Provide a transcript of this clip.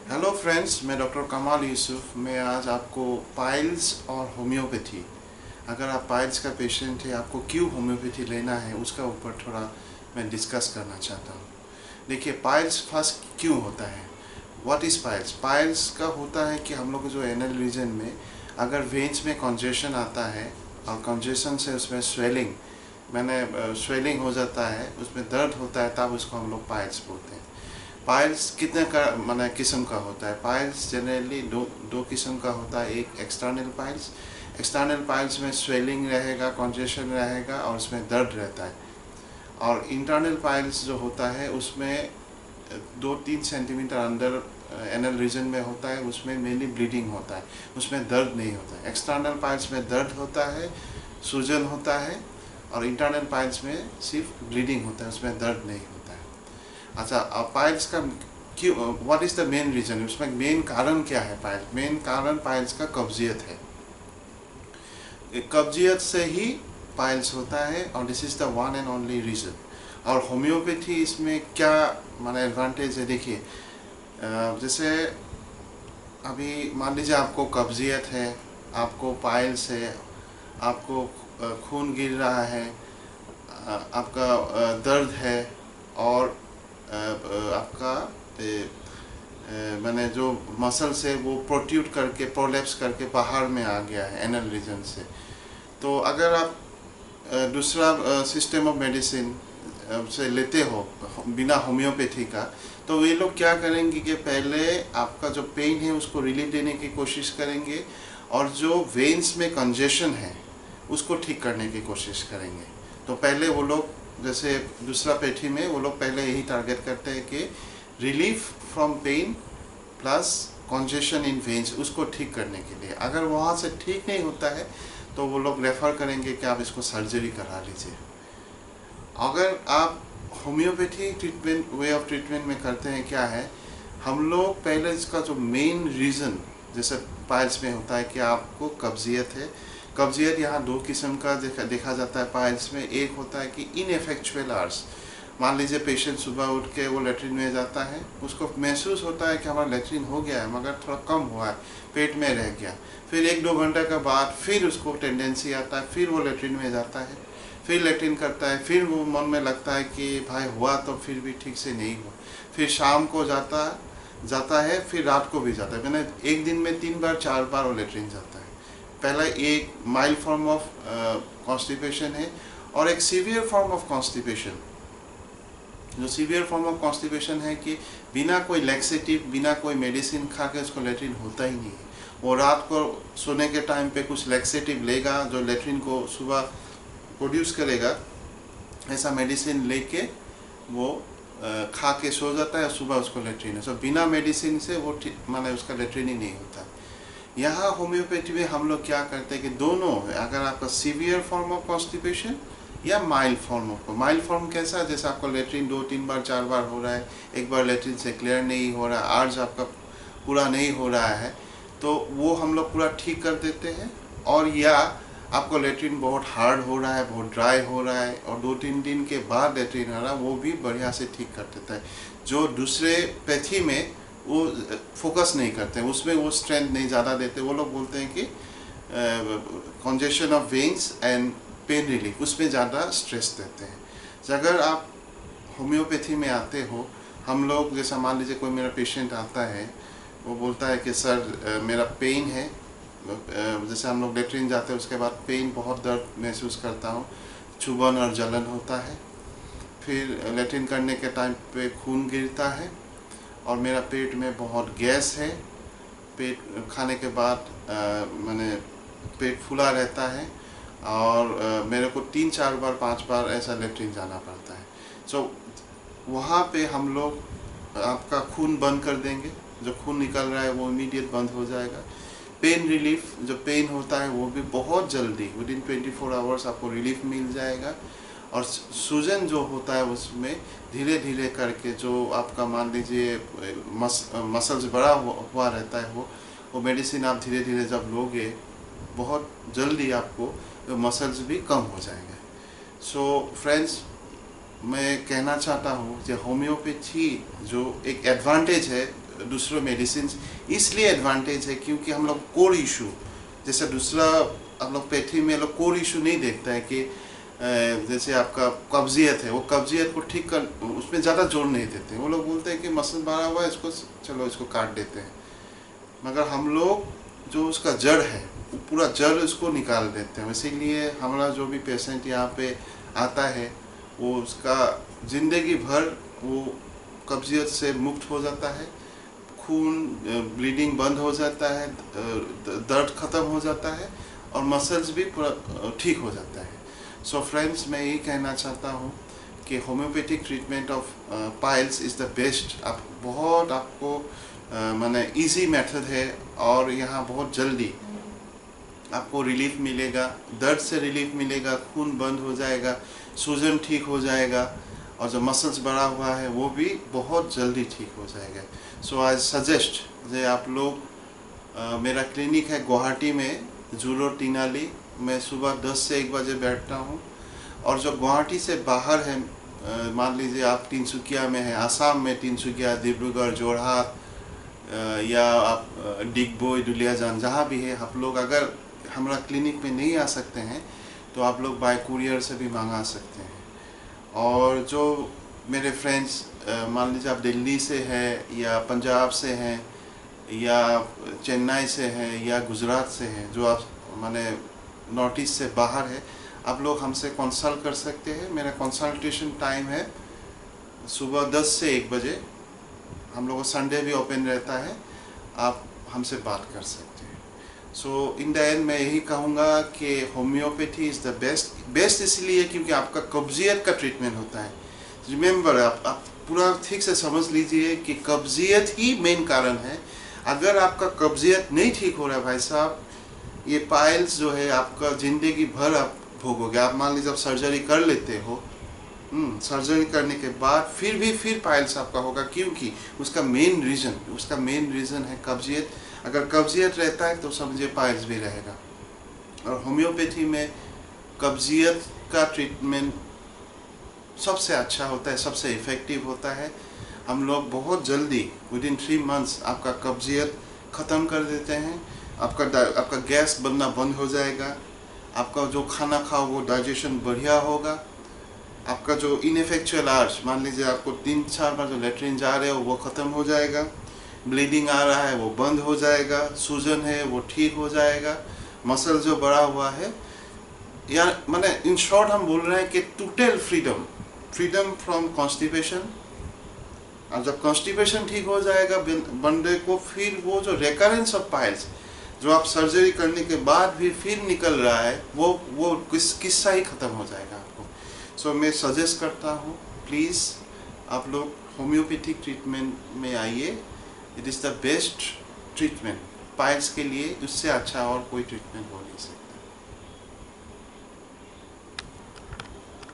Hello friends, मैं doctor कमाल यूसुफ। मैं आज आपको पाइल्स और होम्योपैथी, अगर आप पाइल्स का पेशेंट है, आपको क्यों होम्योपैथी लेना है, उसका ऊपर थोड़ा मैं डिस्कस करना चाहता हूँ। देखिए, पाइल्स फर्स्ट क्यों होता है, व्हाट इज़ पाइल्स। पाइल्स का होता है कि हम लोग जो एनल रीजन में अगर वेन्स में कंजेशन आता है और कंजेशन से उसमें स्वेलिंग हो जाता है, उसमें दर्द होता है, तब उसको हम लोग पाइल्स बोलते हैं। पाइल्स कितने का किस्म का होता है। पाइल्स जनरली दो किस्म का होता है। एक एक्सटर्नल पाइल्स में स्वेलिंग रहेगा, कॉन्जेशन रहेगा और उसमें दर्द रहता है। और इंटरनल पाइल्स जो होता है उसमें 2-3 सेंटीमीटर अंदर एनल रीजन में होता है, उसमें मेनली ब्लीडिंग होता है, उसमें दर्द नहीं होता है। एक्सटर्नल पाइल्स में दर्द होता है, सूजन होता है, और इंटरनल पाइल्स में सिर्फ ब्लीडिंग होता है, उसमें दर्द नहीं होता है। अच्छा, अब पाइल्स का क्यों, what is the main reason, उसमें मेन कारण क्या है। मेन कारण पाइल्स का कब्जियत है। कब्जियत से ही पाइल्स होता है, और this is the one and only reason. और होम्योपैथी इसमें क्या एडवांटेज है, देखिए। जैसे अभी मान लीजिए आपको कब्जियत है, आपको पाइल्स है, आपको खून गिर रहा है, आपका दर्द है, और आपका मैंने जो मसल्स है वो प्रोट्यूट करके, प्रोलेप्स करके बाहर में आ गया है एनल रीजन से। तो अगर आप दूसरा सिस्टम ऑफ मेडिसिन से लेते हो बिना होम्योपैथी का, तो वे लोग क्या करेंगे कि पहले आपका जो पेन है उसको रिलीफ देने की कोशिश करेंगे, और जो वेन्स में कंजेशन है उसको ठीक करने की कोशिश करेंगे। तो पहले वो लोग, जैसे दूसरा पैथी में वो लोग पहले यही टारगेट करते हैं कि relief from pain plus congestion in veins, उसको ठीक करने के लिए। अगर वहाँ से ठीक नहीं होता है तो वो लोग रेफ़र करेंगे कि आप इसको सर्जरी करा लीजिए। अगर आप homeopathy treatment, way of treatment में करते हैं क्या है, हम लोग पहले इसका जो मेन रीज़न, जैसे पाइल्स में होता है कि आपको कब्जियत है। कब्जियत यहाँ दो किस्म का देखा जाता है पाइल्स में। एक होता है कि इनएफेक्चुअल आवर्स, मान लीजिए पेशेंट सुबह उठ के वो लेट्रिन में जाता है, उसको महसूस होता है कि हमारा लेट्रिन हो गया है मगर थोड़ा कम हुआ है, पेट में रह गया। फिर 1-2 घंटे के बाद फिर उसको टेंडेंसी आता है, फिर वो लेट्रिन में जाता है, फिर लेट्रिन करता है, फिर वो मन में लगता है कि भाई हुआ तो फिर भी ठीक से नहीं हुआ। फिर शाम को जाता है, फिर रात को भी जाता है। मैंने एक दिन में 3-4 बार वो लेट्रिन जाता है। पहला एक माइल्ड फॉर्म ऑफ कॉन्स्टिपेशन है, और एक सीवियर फॉर्म ऑफ कॉन्स्टिपेशन। जो सीवियर फॉर्म ऑफ कॉन्स्टिपेशन है कि बिना कोई लैक्सेटिव, बिना कोई मेडिसिन खा के उसको लेट्रिन होता ही नहीं है। वो रात को सोने के टाइम पे कुछ लैक्सेटिव लेगा जो लेट्रिन को सुबह प्रोड्यूस करेगा, ऐसा मेडिसिन लेके वो खा के सो जाता है, सुबह उसको लेट्रिन है। सो बिना मेडिसिन से वो उसका लेट्रिन ही नहीं होता। यहाँ होम्योपैथी में हम लोग क्या करते हैं कि दोनों, अगर आपका सीवियर फॉर्म ऑफ कॉन्स्टिपेशन या mild form of, mild form कैसा, जैसे आपको लेट्रिन 2-3 बार 4 बार हो रहा है, एक बार लेट्रिन से क्लियर नहीं हो रहा है, आर्ज आपका पूरा नहीं हो रहा है, तो वो हम लोग पूरा ठीक कर देते हैं। और या आपको लेट्रिन बहुत हार्ड हो रहा है, बहुत ड्राई हो रहा है, और 2-3 दिन के बाद लेट्रिन आ रहा है, वो भी बढ़िया से ठीक कर देता है। जो दूसरे पैथी में वो फोकस नहीं करते हैं, उसमें वो स्ट्रेंथ नहीं ज़्यादा देते। वो लोग बोलते हैं कि congestion of veins and pain relief, उसमें ज़्यादा स्ट्रेस देते हैं। तो अगर आप होम्योपैथी में आते हो, हम लोग जैसा मान लीजिए कोई मेरा पेशेंट आता है, वो बोलता है कि सर मेरा पेन है, जैसे हम लोग लेट्रिन जाते हैं उसके बाद पेन, बहुत दर्द महसूस करता हूँ, चुभन और जलन होता है, फिर लेट्रिन करने के टाइम पे खून गिरता है, और मेरा पेट में बहुत गैस है, पेट खाने के बाद पेट फूला रहता है, और मेरे को 3-4 बार 5 बार ऐसा लेट्रिन जाना पड़ता है। सो वहाँ पे हम लोग आपका खून बंद कर देंगे, जो खून निकल रहा है वो इमीडिएट बंद हो जाएगा। पेन रिलीफ, जो पेन होता है वो भी बहुत जल्दी, विदिन 24 आवर्स आपको रिलीफ मिल जाएगा। और सूजन जो होता है उसमें धीरे धीरे करके, जो आपका मान लीजिए मसल्स बड़ा हुआ रहता है, वो मेडिसिन आप धीरे धीरे जब लोगे, बहुत जल्दी आपको मसल्स भी कम हो जाएंगे। सो फ्रेंड्स, मैं कहना चाहता हूँ कि होम्योपैथी जो एक एडवांटेज है दूसरे मेडिसिन इसलिए एडवांटेज है क्योंकि हम लोग कोर इशू, जैसे दूसरा हम लोग पैथी में लोग कोर इशू नहीं देखता है कि जैसे आपका कब्जियत है, वो कब्जियत को ठीक कर उसमें ज़्यादा जोर नहीं देते हैं। वो लोग बोलते हैं कि मसल बढ़ा हुआ है, इसको चलो इसको काट देते हैं। मगर हम लोग जो उसका जड़ है वो पूरा जड़ उसको निकाल देते हैं। इसीलिए हमारा जो भी पेशेंट यहाँ पे आता है वो उसका ज़िंदगी भर वो कब्जियत से मुक्त हो जाता है, खून ब्लीडिंग बंद हो जाता है, दर्द ख़त्म हो जाता है और मसल्स भी पूरा ठीक हो जाता है। सो फ्रेंड्स, मैं यही कहना चाहता हूँ कि homeopathic treatment of piles is the best. आपको माने इजी मेथड है और यहाँ बहुत जल्दी आपको रिलीफ मिलेगा, दर्द से रिलीफ मिलेगा, खून बंद हो जाएगा, सूजन ठीक हो जाएगा और जो मसल्स बढ़ा हुआ है वो भी बहुत जल्दी ठीक हो जाएगा। सो आई सजेस्ट जे आप लोग मेरा क्लिनिक है गुवाहाटी में, जूलो टीनाली। मैं सुबह 10 से 1 बजे बैठता हूँ। और जो गुवाहाटी से बाहर है, मान लीजिए आप तिनसुकिया में है, आसाम में तिनसुकिया, डिब्रूगढ़, जोरहाट या आप डिगबोई, दुलियाजान, जहाँ भी है, आप लोग अगर हमारा क्लिनिक में नहीं आ सकते हैं तो आप लोग बाय कुरियर से भी मंगा सकते हैं। और जो मेरे फ्रेंड्स मान लीजिए आप दिल्ली से हैं या पंजाब से हैं या चेन्नई से हैं या गुजरात से हैं, जो आप माने नॉर्थ ईस्ट से बाहर है, आप लोग हमसे कंसल्ट कर सकते हैं। मेरा कंसल्टेशन टाइम है सुबह 10 से 1 बजे। हम लोगों का संडे भी ओपन रहता है, आप हमसे बात कर सकते हैं। सो इन द एंड मैं यही कहूँगा कि होम्योपैथी इज़ द बेस्ट इसलिए क्योंकि आपका कब्जियत का ट्रीटमेंट होता है। रिमेंबर, आप पूरा ठीक से समझ लीजिए कि कब्जियत ही मेन कारण है। अगर आपका कब्जियत नहीं ठीक हो रहा है भाई साहब, ये पाइल्स जो है आपका ज़िंदगी भर आप भोगोगे। आप मान लीजिए आप सर्जरी कर लेते हो, सर्जरी करने के बाद फिर पाइल्स आपका होगा क्योंकि उसका मेन रीज़न है कब्जियत। अगर कब्जियत रहता है तो समझिए पाइल्स भी रहेगा। और होम्योपैथी में कब्जियत का ट्रीटमेंट सबसे अच्छा होता है, सबसे इफ़ेक्टिव होता है। हम लोग बहुत जल्दी विदिन 3 मंथ्स आपका कब्जियत ख़त्म कर देते हैं। आपका गैस बनना बंद हो जाएगा, आपका जो खाना खाओ वो डाइजेशन बढ़िया होगा, आपका जो इनफेक्चुअल आर्च, मान लीजिए आपको 3-4 बार जो लेटरिन जा रहे हो वो ख़त्म हो जाएगा, ब्लीडिंग आ रहा है वो बंद हो जाएगा, सूजन है वो ठीक हो जाएगा, मसल जो बढ़ा हुआ है, या माने इन शॉर्ट हम बोल रहे हैं कि टोटल फ्रीडम फ्रॉम कॉन्स्टिपेशन। और जब कॉन्स्टिपेशन ठीक हो जाएगा बंदे को, फिर वो जो रेकरेंस ऑफ पाइल्स जो आप सर्जरी करने के बाद भी फिर निकल रहा है वो किस्सा ही ख़त्म हो जाएगा आपको। सो मैं सजेस्ट करता हूँ, प्लीज़ आप लोग होम्योपैथिक ट्रीटमेंट में आइए। It is the best treatment piles के लिए, उससे अच्छा और कोई ट्रीटमेंट हो नहीं सकता।